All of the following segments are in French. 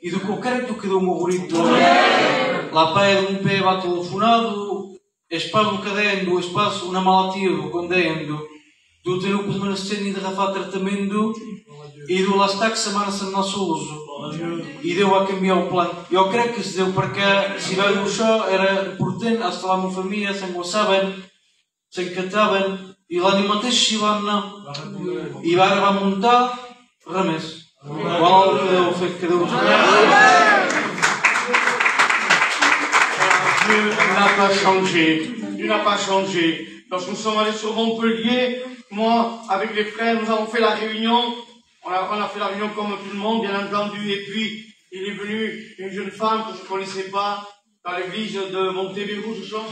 e do concreto que deu o meu bonito. Lá pede um pé va telefonado, espalho cadendo, espaço na malativo, condendo, do ter o permanecendo de rafar tratamento e do lá está que semana-se no nosso uso. E deu a cambiar o plano. Eu creio que se deu para cá, se vai do chão, era importante, hasta lá uma família, sem gozavam, sem catavam, e lá nem mantém se lá não. E agora vai montar, remesso. Qual é o feito que deu os Dieu n'a pas changé. Dieu n'a pas changé. Lorsque nous sommes allés sur Montpellier, moi, avec les frères, nous avons fait la réunion. On a fait la réunion comme tout le monde, bien entendu. Et puis, il est venu une jeune femme que je ne connaissais pas dans l'église de Montebello, je pense.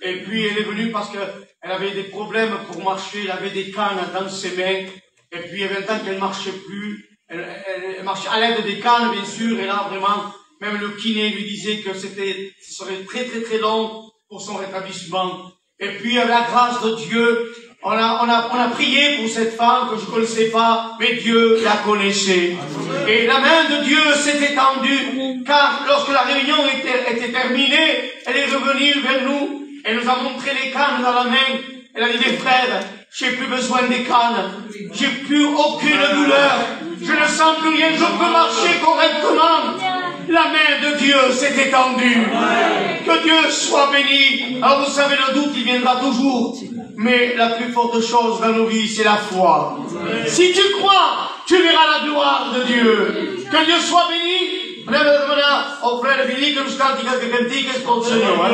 Et puis, elle est venue parce qu'elle avait des problèmes pour marcher. Elle avait des cannes dans ses mains. Et puis, il y avait un temps qu'elle ne marchait plus. Elle marchait à l'aide des cannes, bien sûr. Et là, vraiment, même le kiné lui disait que ce serait très, très, très long pour son rétablissement. Et puis, avec la grâce de Dieu, on a prié pour cette femme que je ne connaissais pas, mais Dieu la connaissait. Et la main de Dieu s'est étendue, car lorsque la réunion était terminée, elle est revenue vers nous, elle nous a montré les cannes dans la main. Elle a dit, mes frères, j'ai plus besoin des cannes, j'ai plus aucune douleur, je ne sens plus rien, je peux marcher correctement. La main de Dieu s'est étendue. Que Dieu soit béni. Alors vous savez, le doute, il viendra toujours. Mais la plus forte chose dans nos vies, c'est la foi. Si tu crois, tu verras la gloire de Dieu. Que Dieu soit béni. Oh frère Billy, que nous cantiques que cantiques pour le Seigneur.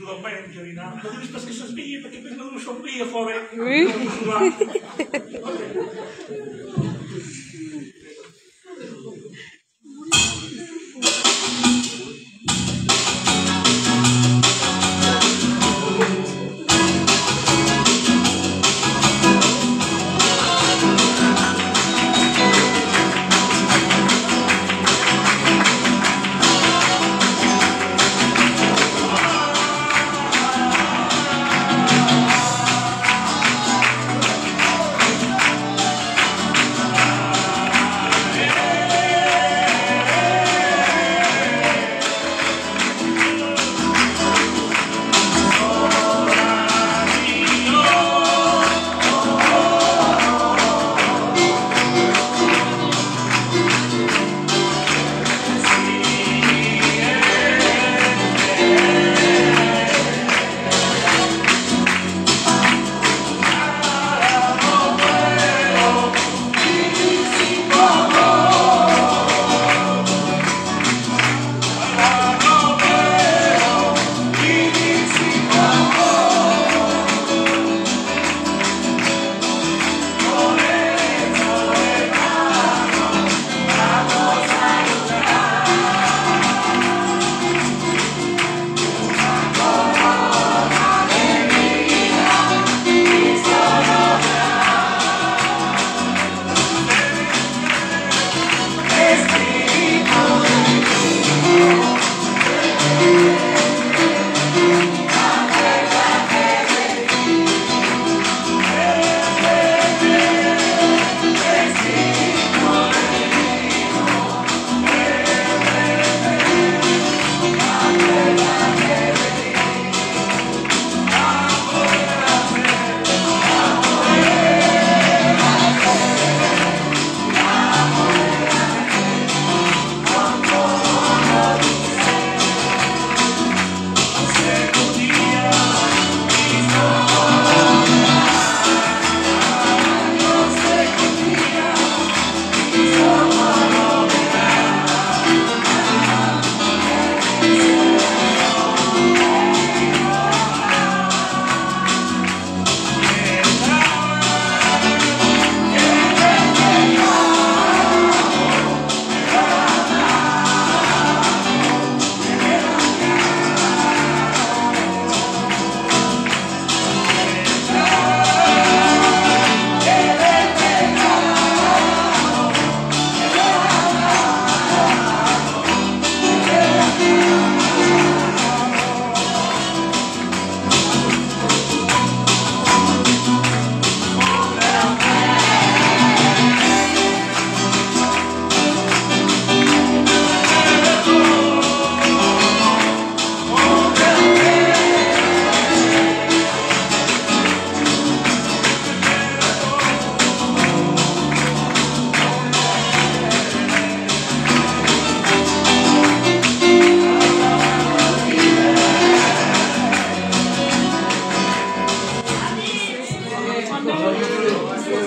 Ajuda o pai a Angelina. Mas eu disse que se sabia, porque depois não sabia fora.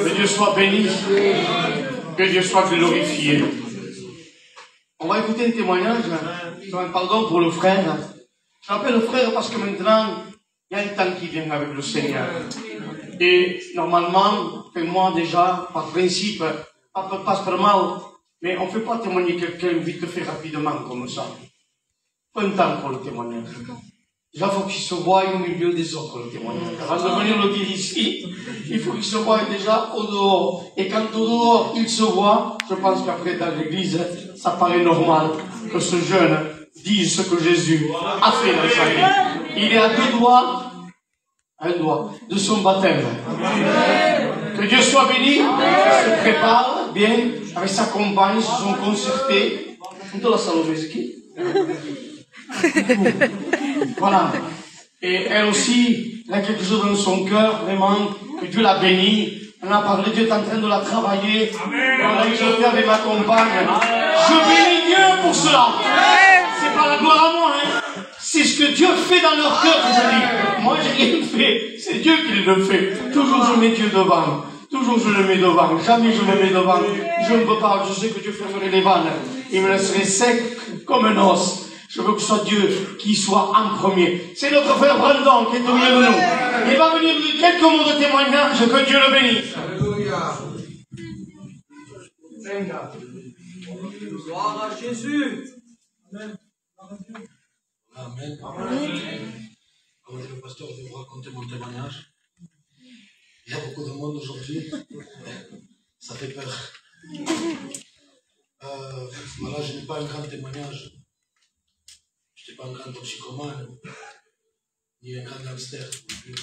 Que Dieu soit béni. Que Dieu soit glorifié. On va écouter un témoignage. Je demande pardon pour le frère. Je rappelle le frère parce que maintenant, il y a un temps qui vient avec le Seigneur. Et normalement, moi déjà, par principe, passe par mal, mais on ne fait pas témoigner quelqu'un vite fait rapidement comme ça. Il faut un temps pour le témoignage. Déjà, il faut qu'il se voie au milieu des autres, le témoignage. Avant de venir le dire ici, il faut qu'il se voie déjà au dehors. Et quand au dehors, il se voit, je pense qu'après, dans l'église, ça paraît normal que ce jeune dise ce que Jésus a fait dans sa vie. Il est à un doigt de son baptême. Que Dieu soit béni. Il se prépare bien avec sa compagne, se sont concertés. Dans la Salomé, c'est qui? Voilà. Et elle aussi, elle a quelque chose dans son cœur, vraiment, que Dieu l'a béni. On a parlé, Dieu est en train de la travailler. On a exhorté avec ma compagne. Je bénis Dieu pour cela. C'est pas la gloire à moi, hein. C'est ce que Dieu fait dans leur cœur, les amis. Moi, j'ai rien fait. C'est Dieu qui le fait. Toujours je mets Dieu devant. Toujours je le mets devant. Jamais je me mets devant. Je ne veux pas. Je sais que Dieu fermerait les vannes. Il me laisserait sec comme un os. Je veux que ce soit Dieu qui soit en premier. C'est notre frère Brandon qui est au milieu de nous. Il va venir dire quelques mots de témoignage. Que Dieu le bénisse. Alléluia. Gloire à Jésus. Amen. Amen. Alors, le pasteur veut vous raconter mon témoignage. Il y a beaucoup de monde aujourd'hui. Ça fait peur. Voilà, je n'ai pas un grand témoignage. Je n'étais pas un grand toxicomane, ni un grand gangster non plus.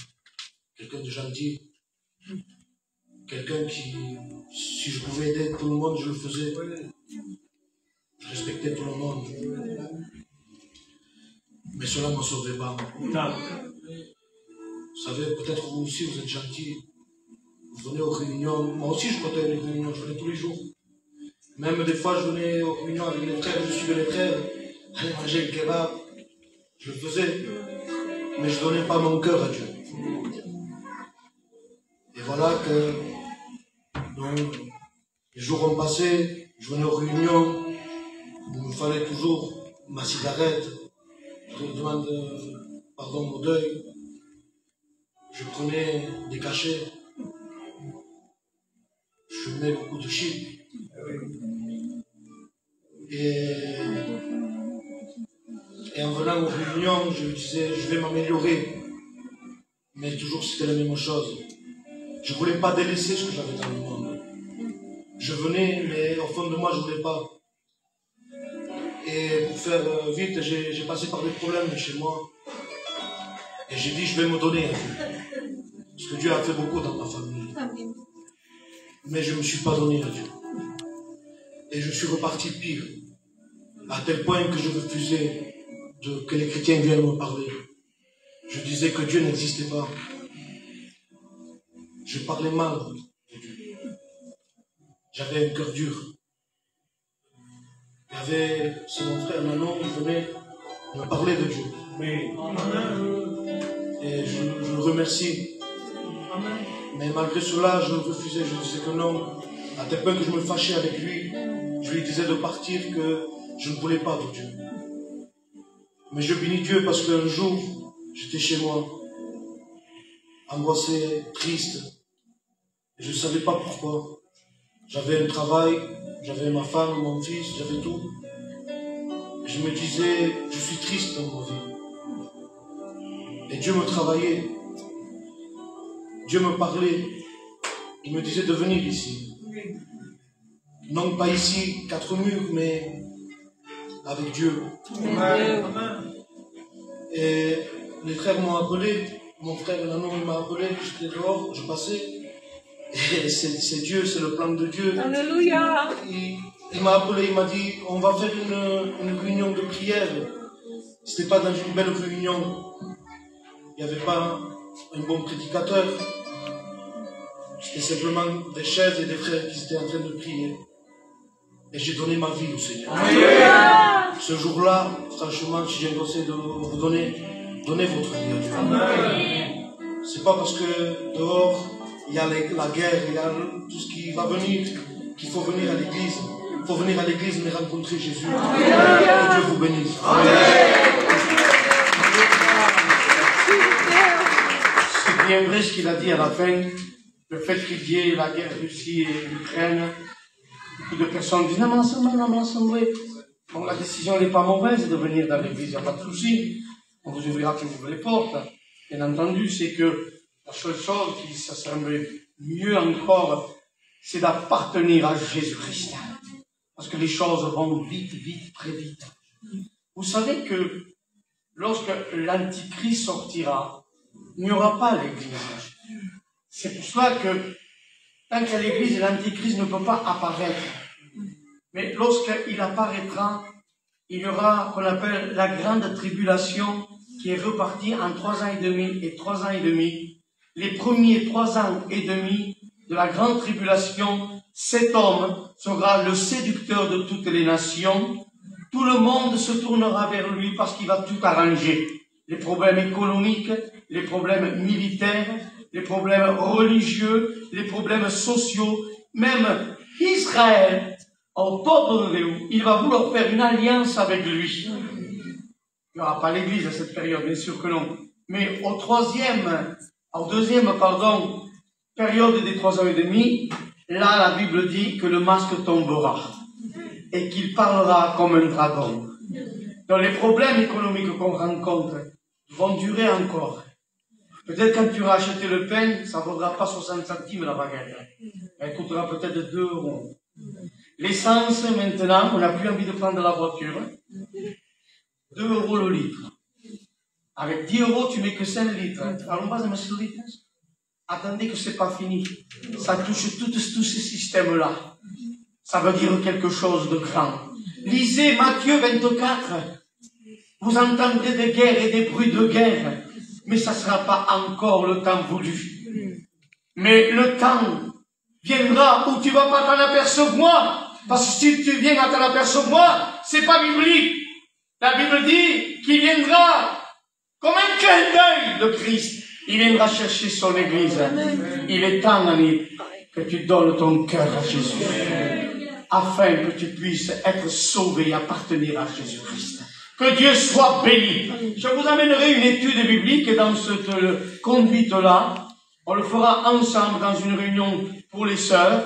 Quelqu'un de gentil. Quelqu'un qui, si je pouvais aider tout le monde, je le faisais. Je respectais tout le monde. Mais cela ne me sauvait pas. Vous savez, peut-être vous aussi, vous êtes gentil. Vous venez aux réunions. Moi aussi, je côtoie les réunions. Je venais tous les jours. Même des fois, je venais aux réunions avec les frères. Je suivais les frères. Aller manger le kebab. Je le faisais. Mais je ne donnais pas mon cœur à Dieu. Et voilà que donc, les jours ont passé. Je venais aux réunions. Il me fallait toujours ma cigarette. Je demande pardon au deuil. Je prenais des cachets. Je fumais beaucoup de shit. Et en venant aux réunions, je me disais, je vais m'améliorer. Mais toujours c'était la même chose. Je ne voulais pas délaisser ce que j'avais dans le monde. Je venais, mais au fond de moi, je ne voulais pas. Et pour faire vite, j'ai passé par des problèmes chez moi. Et j'ai dit, je vais me donner à Dieu. Parce que Dieu a fait beaucoup dans ma famille. Mais je ne me suis pas donné à Dieu. Et je suis reparti pire. À tel point que je refusais que les chrétiens viennent me parler. Je disais que Dieu n'existait pas. Je parlais mal de Dieu. J'avais un cœur dur. C'est mon frère Manon qui venait me parler de Dieu. Et je le remercie. Mais malgré cela, je refusais. Je disais que non. À tel point que je me fâchais avec lui. Je lui disais de partir, que je ne voulais pas de Dieu. Mais je bénis Dieu parce qu'un jour, j'étais chez moi, angoissé, triste. Et je ne savais pas pourquoi. J'avais un travail, j'avais ma femme, mon fils, j'avais tout. Et je me disais, je suis triste dans ma vie. Et Dieu me travaillait. Dieu me parlait. Il me disait de venir ici. Non pas ici, 4 murs, mais avec Dieu. Amen. Et les frères m'ont appelé. Mon frère Nanon m'a appelé. J'étais dehors, je passais. Et c'est Dieu, c'est le plan de Dieu. Alléluia. Il m'a appelé, il m'a dit, on va faire une réunion de prière. C'était pas dans une belle réunion. Il n'y avait pas un bon prédicateur. C'était simplement des chaises et des frères qui étaient en train de prier. Et j'ai donné ma vie au Seigneur. Amen. Ce jour-là, franchement, si j'ai un conseil de vous donner, donnez votre vie à Dieu. C'est pas parce que dehors, il y a la guerre, il y a tout ce qui va venir, qu'il faut venir à l'église. Il faut venir à l'église et rencontrer Jésus. Que Dieu vous bénisse. C'est bien vrai ce qu'il a dit à la fin, le fait qu'il y ait la guerre Russie et Ukraine. Beaucoup de personnes disent non, mais l'assemblée. Bon, la décision n'est pas mauvaise de venir dans l'église, il n'y a pas de souci. On vous ouvrira toujours les portes. Bien entendu, c'est que la seule chose qui ça serait mieux encore, c'est d'appartenir à Jésus-Christ. Parce que les choses vont vite, très vite. Vous savez que lorsque l'Antichrist sortira, il n'y aura pas l'Église. C'est pour cela que tant qu'à l'Église, l'Antichrist ne peut pas apparaître. Mais lorsqu'il apparaîtra, il y aura ce qu'on appelle la grande tribulation qui est repartie en 3 ans et demi et 3 ans et demi. Les premiers 3 ans et demi de la grande tribulation, cet homme sera le séducteur de toutes les nations. Tout le monde se tournera vers lui parce qu'il va tout arranger. Les problèmes économiques, les problèmes militaires, les problèmes religieux, les problèmes sociaux, même Israël, au peuple de Dieu, il va vouloir faire une alliance avec lui. Il n'y aura pas l'église à cette période, bien sûr que non. Mais au deuxième période des 3 ans et demi, là, la Bible dit que le masque tombera et qu'il parlera comme un dragon. Donc les problèmes économiques qu'on rencontre vont durer encore. Peut-être quand tu auras acheté le pain, ça ne vaudra pas 60 centimes la baguette. Elle coûtera peut-être 2 €. L'essence, maintenant, on n'a plus envie de prendre la voiture. 2 € le litre. Avec 10 €, tu mets que 5 litres. Alors, on va mettre ce litre. Attendez que c'est pas fini. Ça touche tous ces systèmes-là. Ça veut dire quelque chose de grand. Lisez Matthieu 24. Vous entendrez des guerres et des bruits de guerre. Mais ça ne sera pas encore le temps voulu. Mais le temps viendra où tu ne vas pas t'en apercevoir. Parce que si tu viens à t'en apercevoir, c'est pas biblique. La Bible dit qu'il viendra comme un clin d'œil de Christ. Il viendra chercher son Église. Il est temps, ami, que tu donnes ton cœur à Jésus, afin que tu puisses être sauvé et appartenir à Jésus-Christ. Que Dieu soit béni. Je vous amènerai une étude biblique dans cette conduite-là. On le fera ensemble dans une réunion pour les sœurs,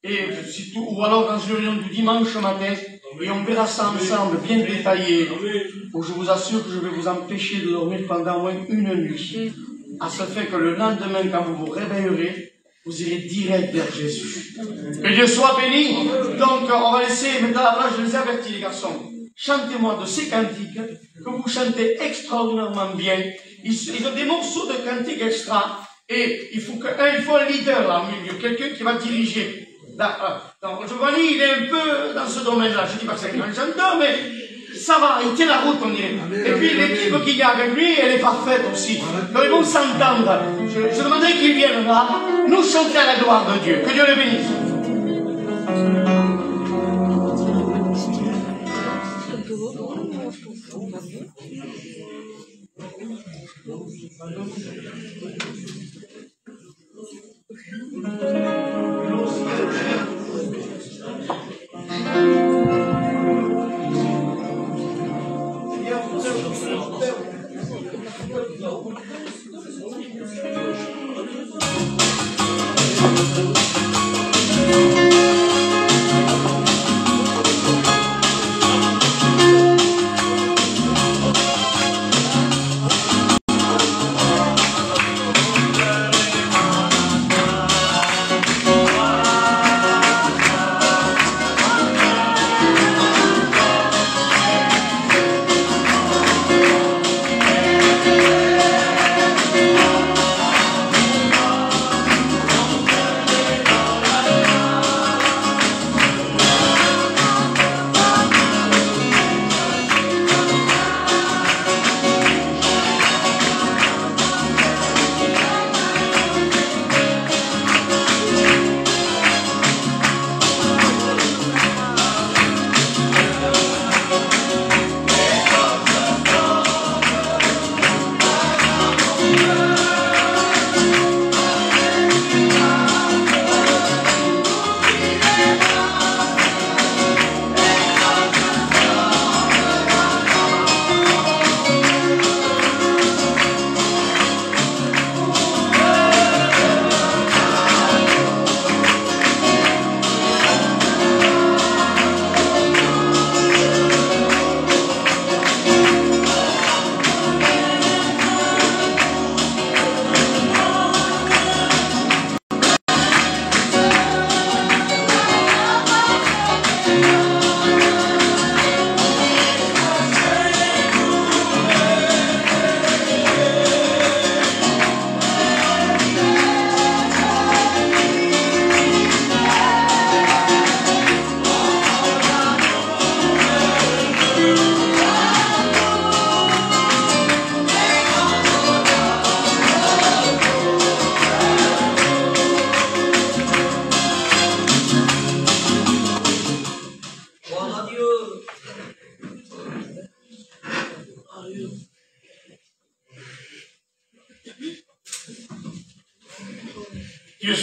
ou alors dans une réunion du dimanche matin, et on verra ça ensemble, bien détaillé, où je vous assure que je vais vous empêcher de dormir pendant au moins une nuit, à ce fait que le lendemain, quand vous vous réveillerez, vous irez direct vers Jésus. Que Dieu soit béni. Donc, on va laisser maintenant la place, je les avertis les garçons. Chantez-moi de ces cantiques, que vous chantez extraordinairement bien. Ils ont des morceaux de cantiques extra, et il faut un leader là au milieu, quelqu'un qui va diriger. Donc, Giovanni, il est un peu dans ce domaine-là. Je ne dis pas que c'est un grand chanteur, mais ça va, il tient la route, on dirait. Et puis, l'équipe qu'il y a avec lui, elle est parfaite aussi. Donc, ils vont s'entendre. Je demanderai qu'ils viennent là, nous chanter à la gloire de Dieu. Que Dieu le bénisse.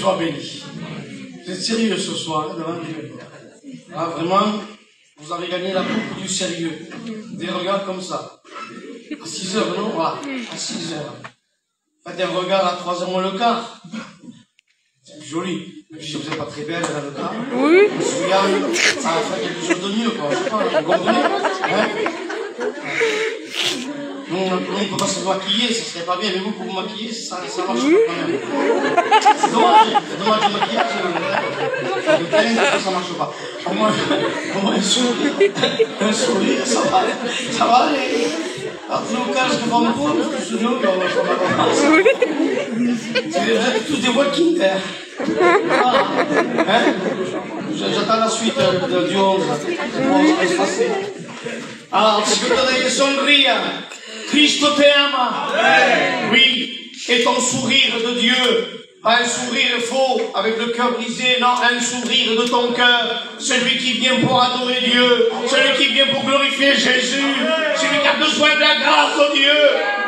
soit béni. Vous êtes sérieux ce soir, devant Dieu. Ah, vraiment, vous avez gagné la coupe du sérieux. Des regards comme ça. À 6 heures, non? Voilà, à 6 heures. Faites un regard à 3 heures moins le quart. C'est joli. Si vous n'êtes pas très belle dans le quart. Oui. Ça va faire quelque chose de mieux, quoi. Je sais pas, vous comprenez? Hein? Nous, on ne peut pas se maquiller, ça serait pas bien, mais vous, pour vous maquiller, ça marche pas quand même. C'est dommage le maquillage, le teint, ça marche pas. Au moins un sourire, ça va aller. Alors, nous, quand je prends mon fond, je suis nous, quand on vous êtes tous des walking dead. Hein? J'attends la suite du 11. Alors, tu peux donner des sourires. Cristo te ama. Oui, et ton sourire de Dieu, pas un sourire faux, avec le cœur brisé, non, un sourire de ton cœur, celui qui vient pour adorer Dieu, celui qui vient pour glorifier Jésus, celui qui a besoin de la grâce de Dieu.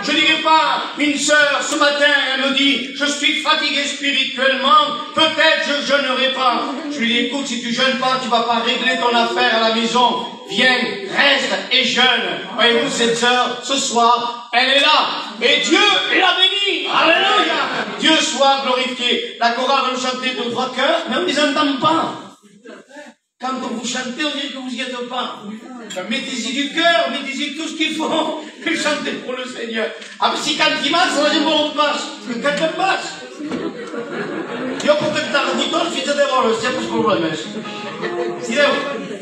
Je dirais pas, une sœur, ce matin, elle me dit, je suis fatigué spirituellement, peut-être je jeûnerai pas. Je lui dis, écoute, si tu jeûnes pas, tu vas pas régler ton affaire à la maison. Viens, reste et jeûne. Voyez-vous, cette sœur, ce soir, elle est là. Et Dieu l'a bénie. Alléluia. Dieu soit glorifié. La chorale va nous chanter de 3 cœurs, mais on ne les entend pas. Quand vous chantez, on dirait que vous n'y êtes pas. Mettez-y du cœur, mettez-y tout ce qu'il faut. Et chantez pour le Seigneur. Ah, mais si quand il marche, ça va dire bon, on passe. Quand il passe. Io può cantare di dolci e de volo, siamo problemi. Si devo.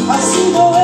Ha sido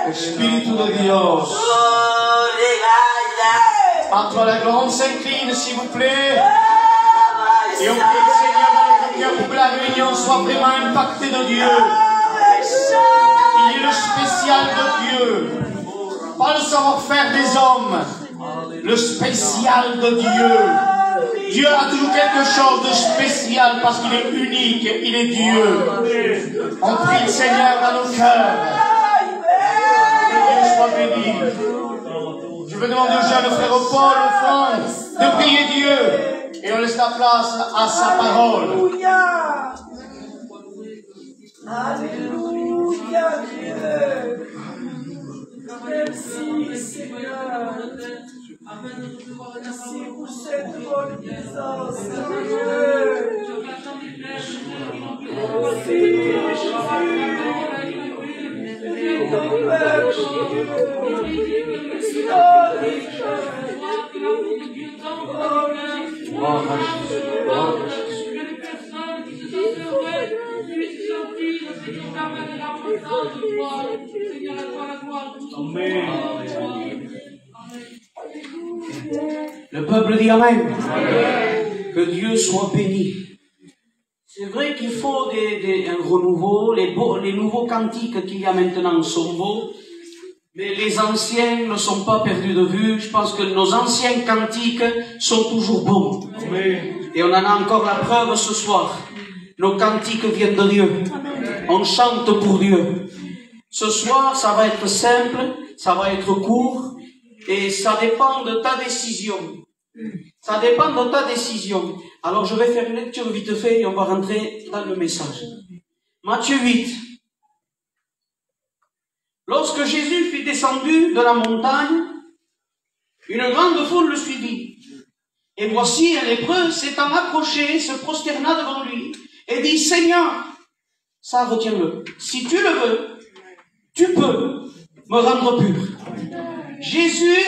Espíritu de Dios. À toi la grande s'incline, s'il vous plaît. Et on prie le Seigneur dans notre cœur pour que la réunion soit vraiment impactée de Dieu. Il est le spécial de Dieu. Pas le savoir-faire des hommes. Le spécial de Dieu. Dieu a toujours quelque chose de spécial parce qu'il est unique, il est Dieu. On prie le Seigneur dans nos cœurs. Que Dieu soit béni. Je veux demander au jeune frère Paul, au fond, de prier Dieu. Et on laisse la place à sa parole. Alléluia. Alléluia, Dieu. Merci, Seigneur. Merci pour cette bonne présence, Dieu. Merci, Jésus. Le peuple dit Amen. Que Dieu soit béni. C'est vrai qu'il faut un renouveau. Les nouveaux cantiques qu'il y a maintenant sont beaux, mais les anciens ne sont pas perdus de vue. Je pense que nos anciens cantiques sont toujours bons. Amen. Et on en a encore la preuve ce soir. Nos cantiques viennent de Dieu. On chante pour Dieu. Ce soir, ça va être simple, ça va être court, et ça dépend de ta décision. Ça dépend de ta décision. Alors je vais faire une lecture vite fait et on va rentrer dans le message. Matthieu 8. Lorsque Jésus fut descendu de la montagne, une grande foule le suivit. Et voici un lépreux s'étant approché, se prosterna devant lui et dit, Seigneur, ça retiens-le, si tu le veux, tu peux me rendre pur. Jésus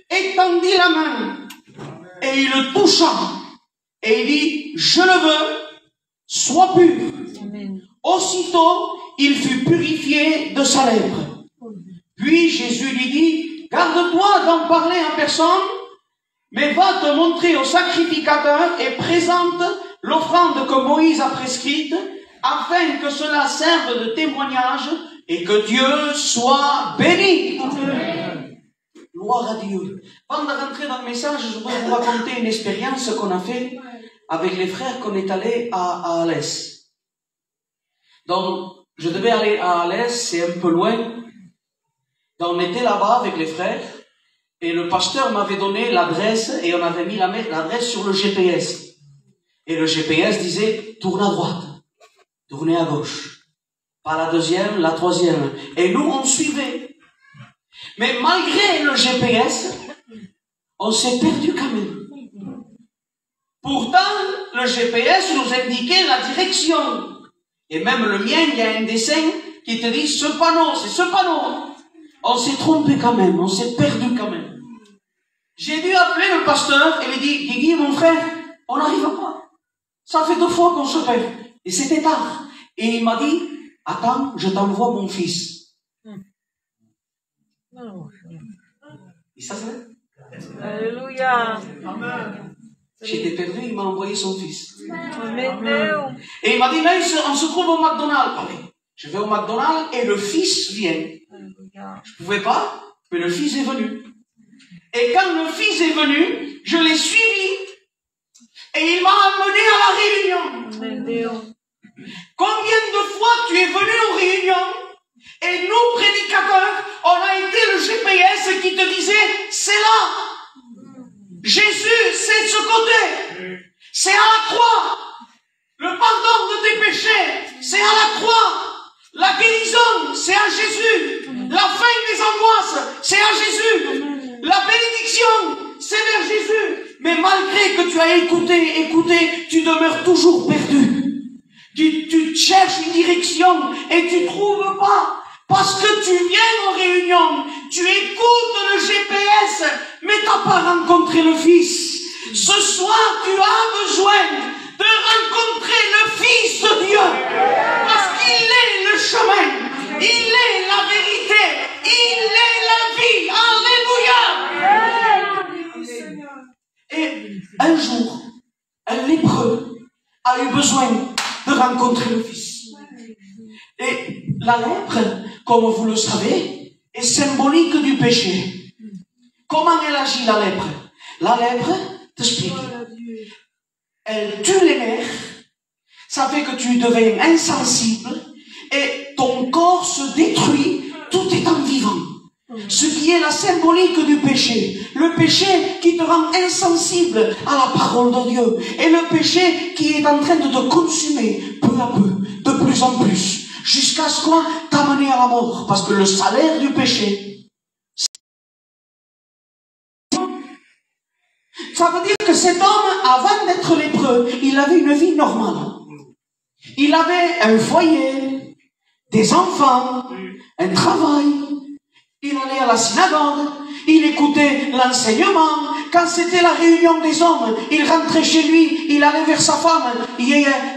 étendit la main et il le toucha et il dit, je le veux, sois pur. Amen. Aussitôt, il fut purifié de sa lèpre. Puis Jésus lui dit, garde-toi d'en parler à personne, mais va te montrer au sacrificateur et présente l'offrande que Moïse a prescrite, afin que cela serve de témoignage et que Dieu soit béni. Amen. Gloire à Dieu. Avant de rentrer dans le message, je voudrais vous raconter une expérience qu'on a fait avec les frères qu'on est allés à Alès. Donc, je devais aller à Alès, c'est un peu loin. Donc, on était là-bas avec les frères et le pasteur m'avait donné l'adresse et on avait mis l'adresse sur le GPS. Et le GPS disait, tourne à droite, tournez à gauche. Pas la deuxième, la troisième. Et nous, on suivait. Mais malgré le GPS, on s'est perdu quand même. Pourtant, le GPS nous indiquait la direction. Et même le mien, il y a un dessin qui te dit, ce panneau, c'est ce panneau. On s'est trompé quand même, on s'est perdu quand même. J'ai dû appeler le pasteur et lui dire, Guigui, mon frère, on n'arrive pas. Ça fait 2 fois qu'on se perd. Et c'était tard. Et il m'a dit, attends, je t'envoie mon fils. Et ça, c'est Alléluia. J'étais perdu, il m'a envoyé son fils. Amen. Et il m'a dit, là, on se trouve au McDonald's. Allez, je vais au McDonald's et le fils vient. Je pouvais pas, mais le fils est venu. Et quand le fils est venu, je l'ai suivi et il m'a amené à la réunion. Combien de fois tu es venu aux réunions et nous, prédicateurs, on a été le GPS qui te disait, c'est là. Jésus, c'est de ce côté. C'est à la croix. Le pardon de tes péchés, c'est à la croix. La guérison, c'est à Jésus. La fin des angoisses, c'est à Jésus. La bénédiction, c'est vers Jésus. Mais malgré que tu as écouté, tu demeures toujours perdu. Tu cherches une direction et tu trouves pas. Parce que tu viens aux réunions, tu écoutes le GPS, mais t'as pas rencontré le Fils. Ce soir, tu as besoin de rencontrer le Fils de Dieu. Parce qu'il est le chemin, il est un jour, un lépreux a eu besoin de rencontrer le Fils. Et la lèpre, comme vous le savez, est symbolique du péché. Comment elle agit, la lèpre? La lèpre, t'explique. Elle tue les nerfs, ça fait que tu deviens insensible et ton corps se détruit tout étant vivant. Ce qui est la symbolique du péché. Le péché qui te rend insensible à la parole de Dieu. Et le péché qui est en train de te consumer peu à peu, de plus en plus, jusqu'à ce qu'on t'amène à la mort. Parce que le salaire du péché, ça veut dire que cet homme, avant d'être lépreux, il avait une vie normale. Il avait un foyer, des enfants, un travail. Il allait à la synagogue, il écoutait l'enseignement. Quand c'était la réunion des hommes, il rentrait chez lui, il allait vers sa femme.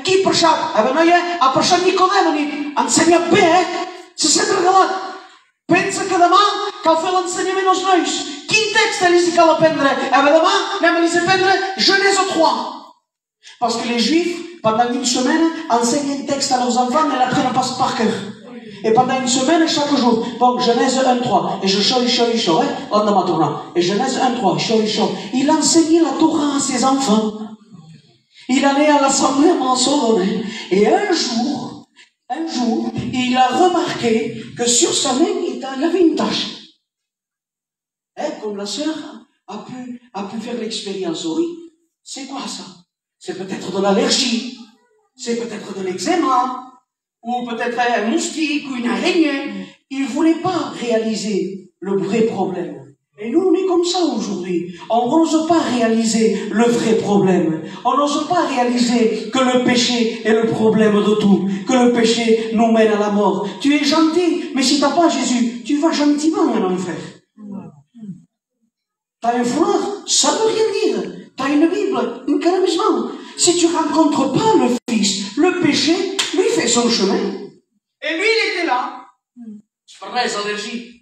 Qui prêcha? A prêchat Nicodème, ensenya bé, se sent regalat. Pensa que demà cal fer l'ensenyament als nois. Quin text els cal aprendre? Demà anem a les aprendre Genèse 3. Parce que les Juifs, pendant une semaine, enseignent un texte à leurs enfants et l'apprennent pas par cœur. Et pendant une semaine, chaque jour, bon, Genèse 1.3, et je chaud, lendemain tournant, et Genèse 1.3, chaud. Il enseignait la Torah à ses enfants. Il allait à l'assemblée mensuelle, et un jour, il a remarqué que sur sa main, il y avait une tache. Comme la sœur a pu faire l'expérience, oui. C'est quoi ça? C'est peut-être de l'allergie, c'est peut-être de l'eczéma, ou peut-être un moustique, ou une araignée. Il ne voulait pas réaliser le vrai problème. Et nous, on est comme ça aujourd'hui. On n'ose pas réaliser le vrai problème. On n'ose pas réaliser que le péché est le problème de tout. Que le péché nous mène à la mort. Tu es gentil, mais si tu n'as pas Jésus, tu vas gentiment, mon frère. Tu as un foulard, ça ne veut rien dire. Tu as une Bible, une calamisement. Si tu ne rencontres pas le Fils, le péché, lui fait son chemin. Et lui, il était là. C'est pas les allergies.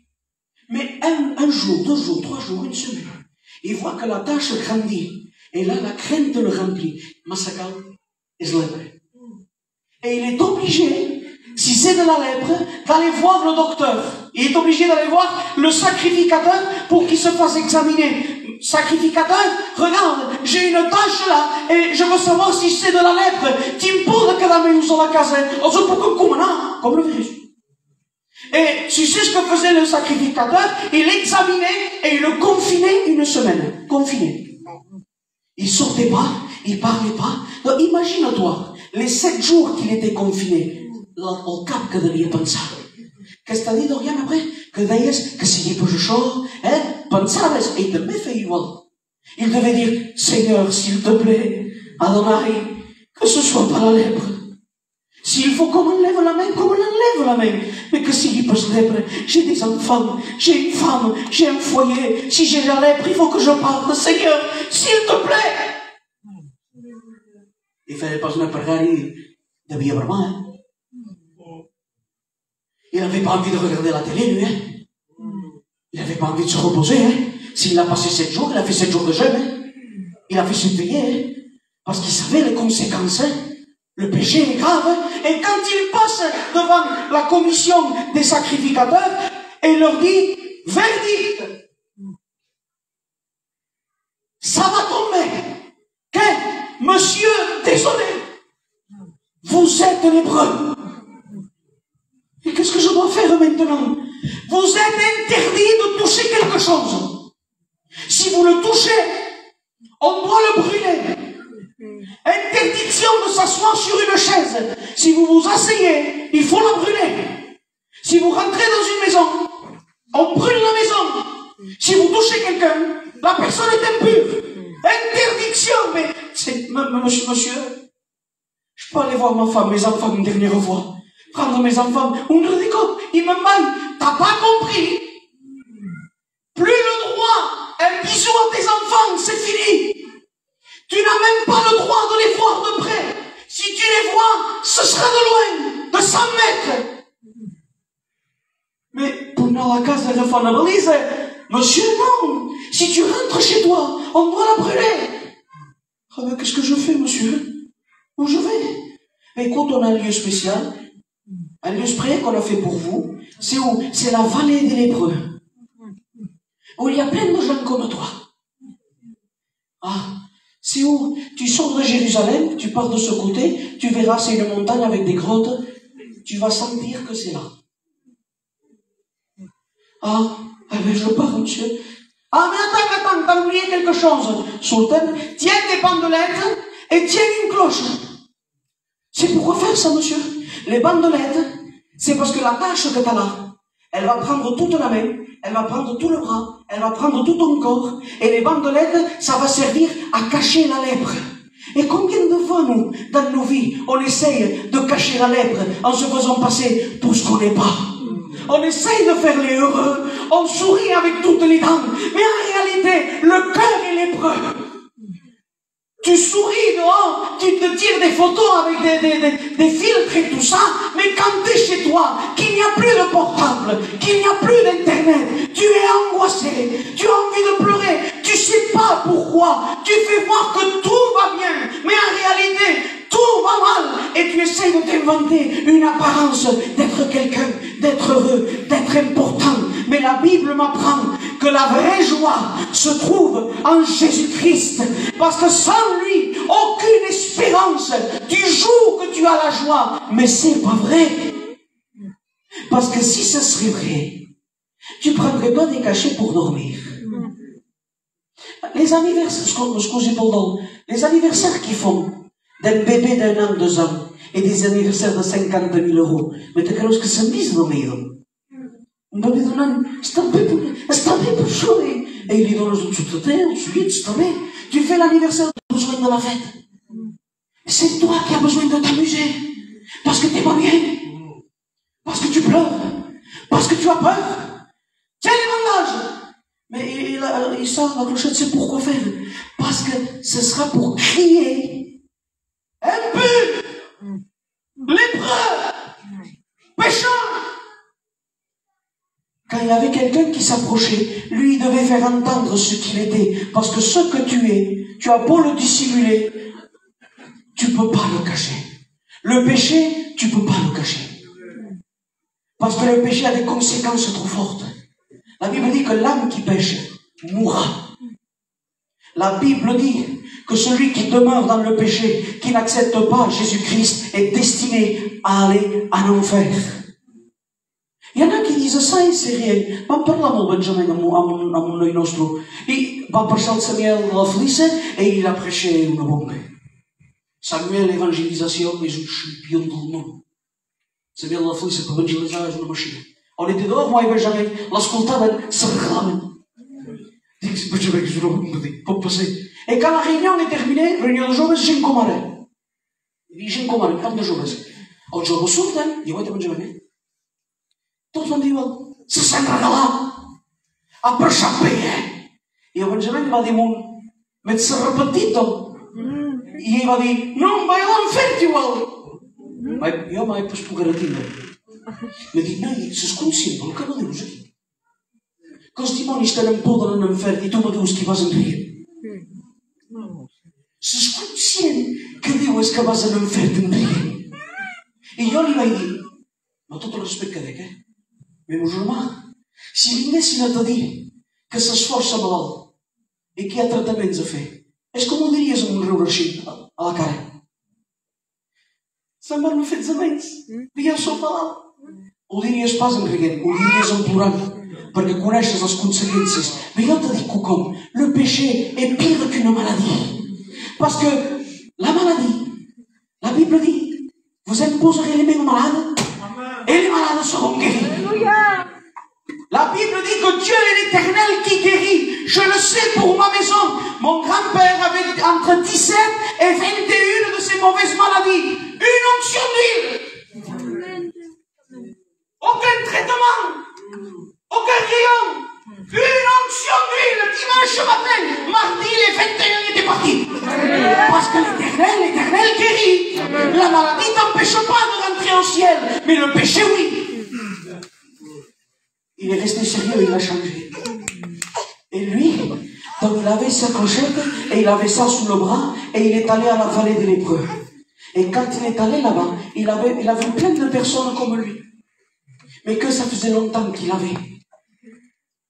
Mais un jour, 2 jours, 3 jours, une semaine, il voit que la tâche grandit. Et là, la crainte le remplit. Massacre est lèpre. Et il est obligé, si c'est de la lèpre, d'aller voir le docteur. Il est obligé d'aller voir le sacrificateur pour qu'il se fasse examiner. Sacrificateur, regarde, j'ai une tache là, et je veux savoir si c'est de la lèpre. T'impone que la main sur la case, comme le virus. Et tu sais ce que faisait le sacrificateur? Il l'examinait et il le confinait une semaine. Confiné. Il sortait pas, il parlait pas. Donc, imagine-toi, les 7 jours qu'il était confiné, au cap que devia pensar. Qu'est-ce que t'as dit, Dorian, après? Que deies que si pas això, pensaves, et il també feia igual. Il devait dire, Seigneur, s'il te plaît, Adonai, que ce soit pas la lèpre. S'il faut qu'on enlève la main, qu'on enlève la main. Mais que s'il y passe lèpre, j'ai des enfants, j'ai une femme, j'ai un foyer. Si j'ai la lèpre, il faut que je parle. Seigneur, s'il te plaît. Il fallait pas se mettre par il devait vraiment, hein. Il n'avait pas envie de regarder la télé, lui, hein. Il n'avait pas envie de se reposer, hein. S'il a passé 7 jours, il a fait 7 jours de jeûne, hein. Il a fait se payer, hein. Parce qu'il savait les conséquences, hein. Le péché est grave, hein. Et quand il passe devant la commission des sacrificateurs, il leur dit, verdict, ça va tomber. Que, monsieur, désolé, vous êtes lépreux. Et qu'est-ce que je dois faire maintenant? Vous êtes interdit de toucher quelque chose. Si vous le touchez, on doit le brûler. Interdiction de s'asseoir sur une chaise. Si vous vous asseyez, il faut la brûler. Si vous rentrez dans une maison, on brûle la maison. Si vous touchez quelqu'un, la personne est impure. Interdiction, mais monsieur, je peux aller voir ma femme, mes enfants une dernière fois. Prendre mes enfants, on leur dit quoi? Ils me manquent. T'as pas compris? Plus le droit, un bisou à tes enfants, c'est fini. Tu n'as même pas le droit de les voir de près. Si tu les vois, ce sera de loin, de 100 mètres. Mais pour la case de la valise, monsieur, non. Si tu rentres chez toi, on doit la brûler. Ah ben, qu'est-ce que je fais, monsieur? Où je vais? Mais quand on a un lieu spécial, un lieu spécial qu'on a fait pour vous, c'est où? C'est la vallée des lépreux. Où il y a plein de gens comme toi. Ah, c'est où? Tu sors de Jérusalem, tu pars de ce côté, tu verras, c'est une montagne avec des grottes, tu vas sentir que c'est là. Ah, eh ben je pars, monsieur. Ah, mais attends, t'as oublié quelque chose, Sultan. Tiens des bandelettes et tiens une cloche. C'est pourquoi faire ça, monsieur? Les bandelettes, c'est parce que la tâche que t'as là, elle va prendre toute la main, elle va prendre tout le bras, elle va prendre tout ton corps, et les bandelettes, ça va servir à cacher la lèpre. Et combien de fois, nous, dans nos vies, on essaye de cacher la lèpre en se faisant passer pour ce qu'on n'est pas. On essaye de faire les heureux, on sourit avec toutes les dents, mais en réalité, le cœur est lépreux. Tu souris dehors, tu te tires des photos avec des filtres et tout ça, mais quand tu es chez toi, qu'il n'y a plus de portable, qu'il n'y a plus d'internet, tu es angoissé, tu as envie de pleurer, tu sais pas pourquoi, tu fais voir que tout va bien, mais en réalité, tout va mal, et tu essayes de t'inventer une apparence d'être quelqu'un, d'être heureux, d'être important. Mais la Bible m'apprend que la vraie joie se trouve en Jésus-Christ. Parce que sans lui, aucune espérance. Tu joues que tu as la joie, mais c'est pas vrai. Parce que si ça serait vrai, tu prendrais pas des cachets pour dormir. Les anniversaires, les anniversaires qu'ils font d'un bébé d'1 an, 2 ans, et des anniversaires de 50 000 €. Mais tu creus que s'en disent dormir? Un bébé d'1 an, està bé per això, et il lui donne un sous-traitant, ensuite, està bé. Tu fais l'anniversaire, tu as besoin de la fête. C'est toi qui as besoin de t'amuser. Parce que t'es pas bien. Parce que tu pleures. Parce que tu as peur. Tiens les bandages. Mais il sort la clochette, c'est pourquoi faire? Parce que ce sera pour crier. Impur, lépreux, pécheur. Quand il y avait quelqu'un qui s'approchait, lui il devait faire entendre ce qu'il était. Parce que ce que tu es, tu as beau le dissimuler, tu peux pas le cacher. Le péché, tu peux pas le cacher. Parce que le péché a des conséquences trop fortes. La Bible dit que l'âme qui pêche mourra. La Bible dit que celui qui demeure dans le péché, qui n'accepte pas Jésus-Christ, est destiné à aller en enfer. Il y en a qui disent ça et c'est rien. Vam parlar amb el Benjamin, amb un noi nostre, i va passar el Samuel de la Feliça i ell ha prêché una bomba. Samuel, l'évangélisation, és un champion del món. Samuel de la Feliça, per evangelitzar, és una màquina. On était dehors, moi et Benjamin, l'escoltaven, se regalaven. Dic, Benjamin, és una bomba, dic, pot passar. Et quand la réunion est terminée, réunion de joves, gent com ara. Gent com ara, camp de joves. Els joves surten, i ho he Benjamin. Tots van dir, se s'han regalat. Ha passat bé, I el Benjamin va dir un, m'ets repetit, I ell va dir, no, em vaig a l'enfer, igual. Jo mai pues puc garantir-ho. Me dic, noi, s'és conscient del que no dius aquí? Que els dimonis tenen por de l'enfer i tu me dius que vas en rir. S'és conscient que dius que vas en enfer en rir. I jo li vaig dir, amb tot el respecte que dec, meu germà, si vinguessin a te dir que s'esforça malalt i que hi ha tractaments a fer, és com ho diries amb un riure així, a la cara. Se'n van fets a menys, digueu sol malalt. Ho diries pas en riguent, ho diries en plorant, perquè coneixes les conseqüències. Mais jo te dic com, le péché est pire qu'une maladie. Parce que la maladie, la Bible dit, vous imposerez les mains aux malades, et les malades seront guéris. La Bible dit que Dieu est l'Éternel qui guérit. Je le sais pour ma maison. Mon grand-père avait entre 17 et 21 de ces mauvaises maladies. Une onction d'huile. Aucun traitement. Aucun rayon. Une onction d'huile. Dimanche matin. Mardi, les 21, il était parti. Parce que l'Éternel guérit. La maladie t'empêche pas de rentrer au ciel. Mais le péché, oui. Il est resté sérieux, il a changé. Et lui, donc il avait sa clochette et et il avait ça sous le bras, et il est allé à la vallée des lépreux. Et quand il est allé là-bas, il a vu plein de personnes comme lui. Mais que ça faisait longtemps qu'il avait.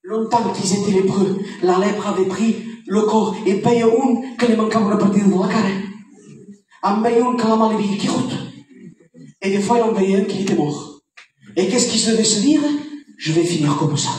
Longtemps qu'ils étaient lépreux. La lèpre avait pris le corps. Et veia un que le mancava una partida de la cara. En veia un que la maladie qui route. Et des fois, il en veillait un qui était mort. Et qu'est-ce qu'il se devait se dire? Je vais finir comme ça.